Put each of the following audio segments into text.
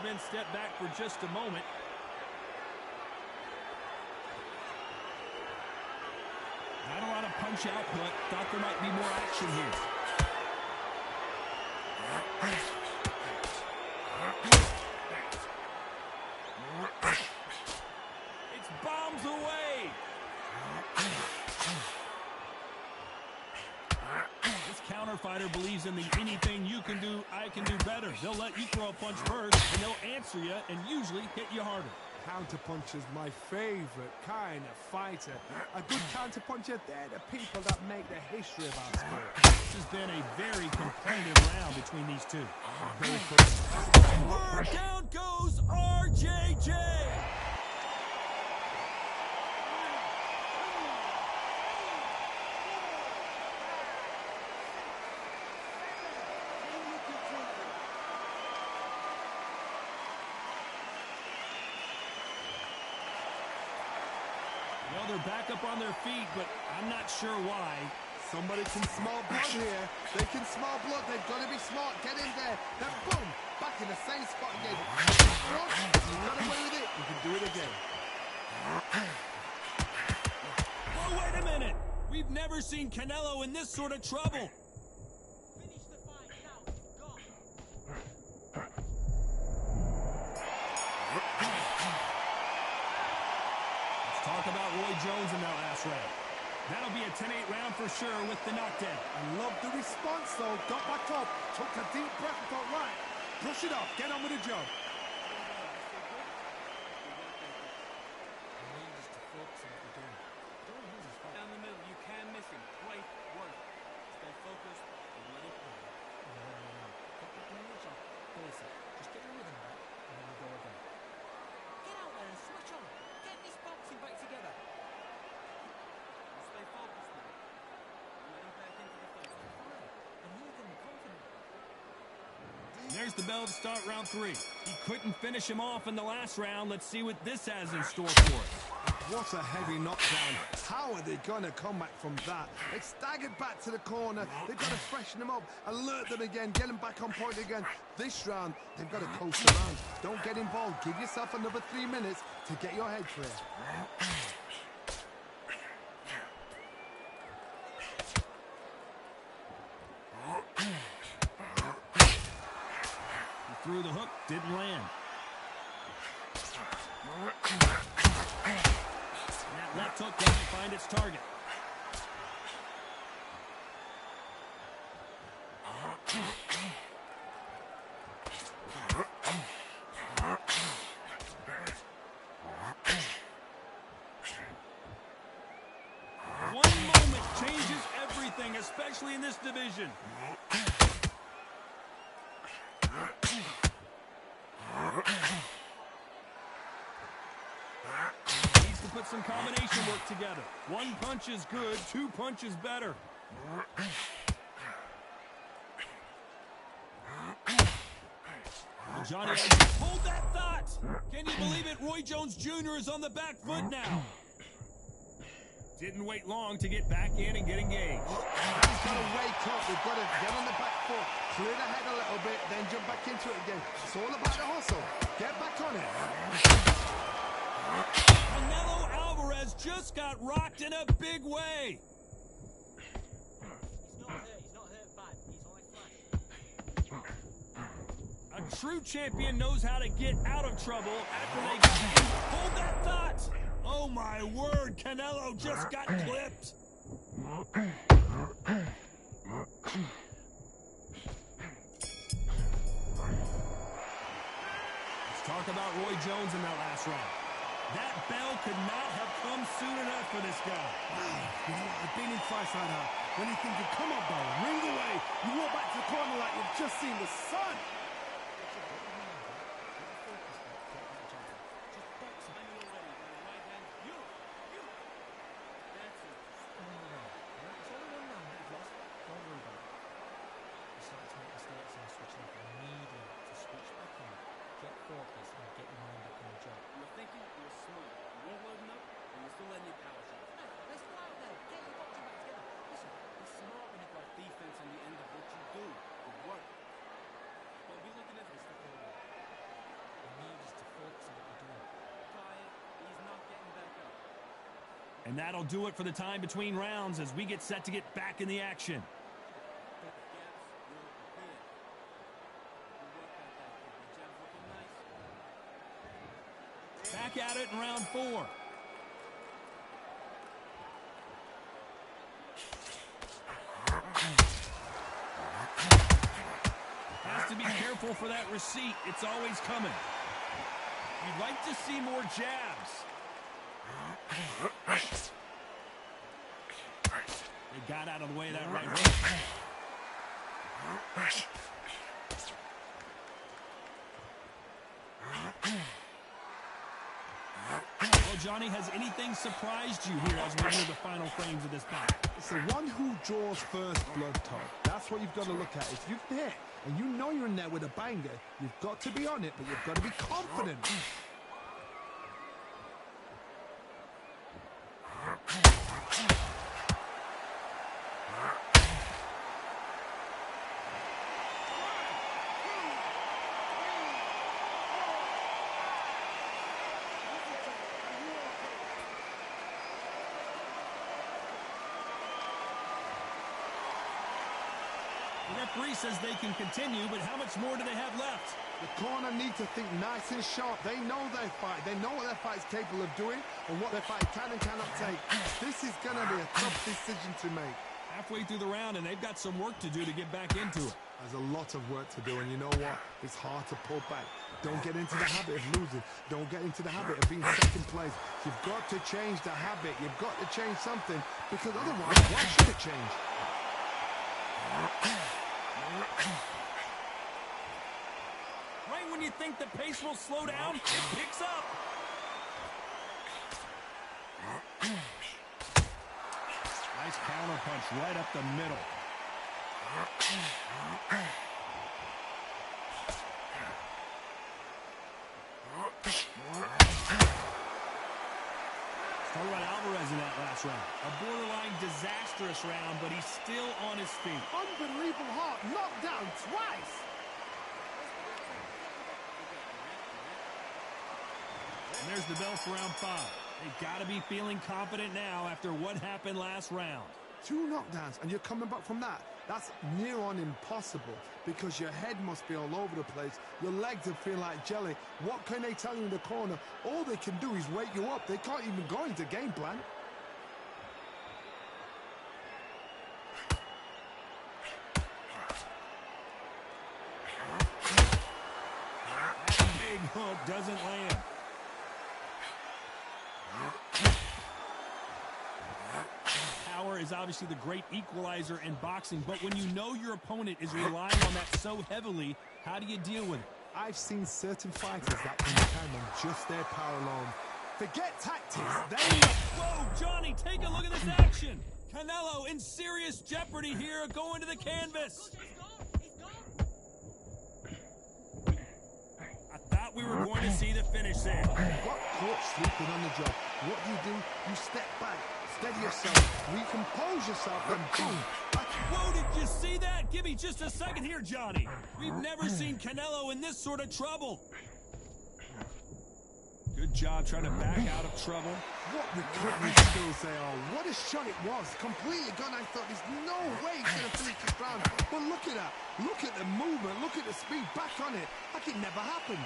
men step back for just a moment. Not a lot of punch out, but thought there might be more action here. It's bombs away. This counter fighter believes in the anything you can do, I can do better. They'll let you throw a punch first, and they'll answer you and usually hit you harder. Counterpuncher's my favorite kind of fighter. A good counterpuncher, they're the people that make the history of our sport. This has been a very competitive round between these two. Very close. Word, down goes RJJ. Well, they're back up on their feet, but I'm not sure why. Somebody can smell blood here. They can smell blood. They've got to be smart. Get in there. Then boom, back in the same spot again. You got away with it. You can do it again. Oh, wait a minute. We've never seen Canelo in this sort of trouble. Finish the fight now. Go. Let's talk about Roy Jones in that last round. That'll be a 10-8 round for sure with the knockdown. I love the response, though. Got back up, took a deep breath and thought, right, brush it off, get on with the job. Down the middle, you can miss him. Great work. Stay focused and let it play. Just get the rhythm back, and then we'll go again. Get out there and switch on. Get this boxing back together. Stay focused now. Let him back into the fight. And he's getting confident. There's the bell to start round 3. He couldn't finish him off in the last round. Let's see what this has in store for us. What a heavy knockdown. How are they going to come back from that? They staggered back to the corner. They've got to freshen them up, alert them again, get them back on point again. This round, they've got to coast around. Don't get involved. Give yourself another 3 minutes to get your head clear. He threw the hook, didn't land. And that left hook doesn't find its target. One moment changes everything, especially in this division. Needs to put some combination work together. One punch is good, 2 punches better. Well, Johnny, hold that thought. Can you believe it? Roy Jones Jr. is on the back foot now. Didn't wait long to get back in and get engaged. He's got to wake up. We've got to get on the back foot, clear the head a little bit, then jump back into it again. It's all about the hustle. Get back on it. Canelo Alvarez just got rocked in a big way. He's not hurt bad. He's only flat. A true champion knows how to get out of trouble after they get in. Hold that thought. Oh my word, Canelo just got clipped. Let's talk about Roy Jones in that last round. That bell could not have come soon enough for this guy. You know, I've been in fights like that. When you're thinking, come on, bell, ring away. You walk back to the corner like you've just seen the sun. Defense on the end of what you do. Good work. But we look And that'll do it for the time between rounds as we get set to get back in the action. Back at it in round 4. Has to be careful for that receipt. It's always coming. You'd like to see more jabs. They got out of the way of that right hook. Well, Johnny, has anything surprised you here as we enter the final frames of this bout? It's the one who draws first blood, Todd. That's what you've got to look at. If you've hit and you know you're in there with a banger, you've got to be on it, but you've got to be confident. The referee says they can continue, but how much more do they have left? The corner need to think nice and sharp. They know their fight. They know what their fight's capable of doing and what their fight can and cannot take. This is going to be a tough decision to make. Halfway through the round, and they've got some work to do to get back into it. There's a lot of work to do, and you know what? It's hard to pull back. Don't get into the habit of losing. Don't get into the habit of being second place. You've got to change the habit. You've got to change something, because otherwise, why should it change? Right when you think the pace will slow down, it picks up. Nice counter punch right up the middle. Talk about Alvarez in that last round. A borderline disastrous round, but he's still on his feet. Unbelievable heart, knocked down twice. And there's the bell for round 5. They've got to be feeling confident now after what happened last round. 2 knockdowns, and you're coming back from that. That's near on impossible because your head must be all over the place. Your legs will feel like jelly. What can they tell you in the corner? All they can do is wake you up. They can't even go into game plan. Big hook doesn't land. Power is obviously the great equalizer in boxing, but when you know your opponent is relying on that so heavily, how do you deal with it? I've seen certain fighters that can depend on just their power alone. Forget tactics. Whoa, Johnny, take a look at this action. Canelo in serious jeopardy here, going to the canvas. I thought we were going to see the finish there. Got caught sleeping on the job. What do? You step back, steady yourself, recompose yourself, and boom. Whoa, did you see that? Give me just a second here, Johnny. We've never seen Canelo in this sort of trouble. Good job trying to back out of trouble. What recovery skills they are. What a shot it was. Completely gone. I thought there's no way he's going to finish this round. But look at that. Look at the movement. Look at the speed. Back on it. Like it never happened.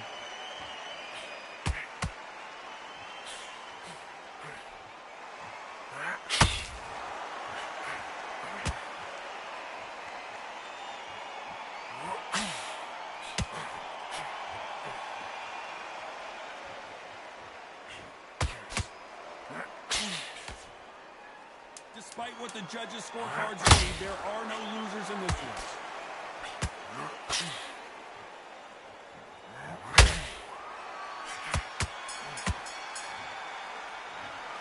Despite what the judges' scorecards read, there are no losers in this one.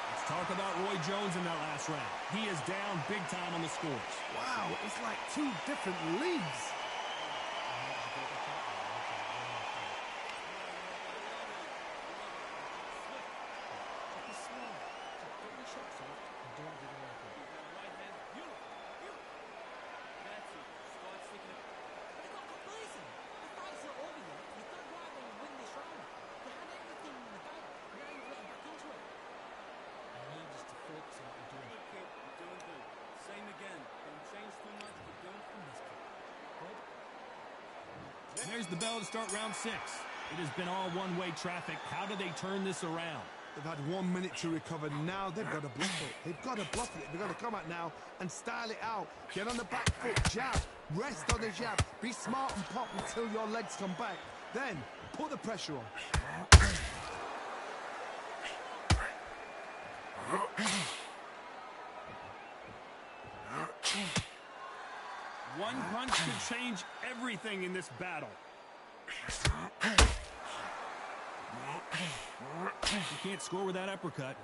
Let's talk about Roy Jones in that last round. He is down big time on the scores. Wow, it's like 2 different leagues. There's the bell to start round 6. It has been all one-way traffic. How do they turn this around? They've had 1 minute to recover. Now they've got to bluff it. They've got to bluff it. They've got to come out now and style it out. Get on the back foot, jab. Rest on the jab. Be smart and pop until your legs come back. Then put the pressure on. One punch could change everything in this battle. You can't score with that uppercut.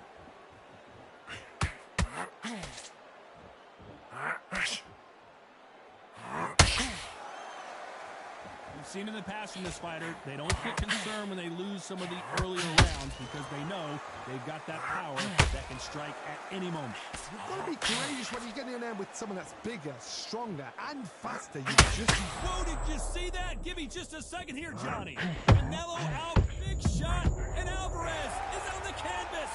We've seen in the past from this fighter, they don't get concerned when they lose some of the earlier rounds because they know they've got that power that can strike at any moment. You've got to be courageous when you get in there with someone that's bigger, stronger, and faster. Whoa, did you see that? Give me just a second here, Johnny. Canelo out, big shot, and Alvarez is on the canvas.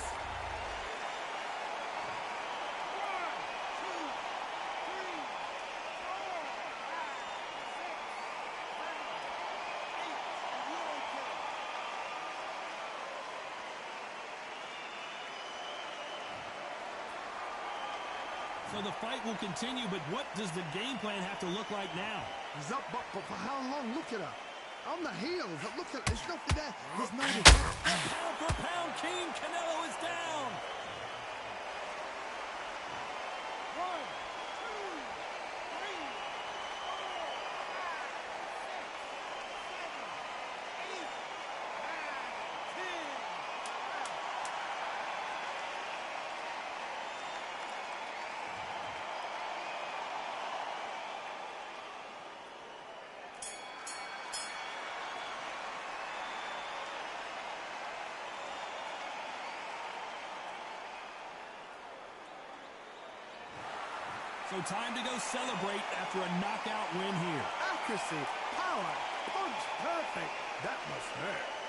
So the fight will continue, but what does the game plan have to look like now? He's up, but for how long? Look at her. On the heels. Look at, there's nothing there. There's no... Pound for pound, King Canelo is down. 1, 2, 3, So time to go celebrate after a knockout win here. Accuracy, power, punch, perfect. That must hurt.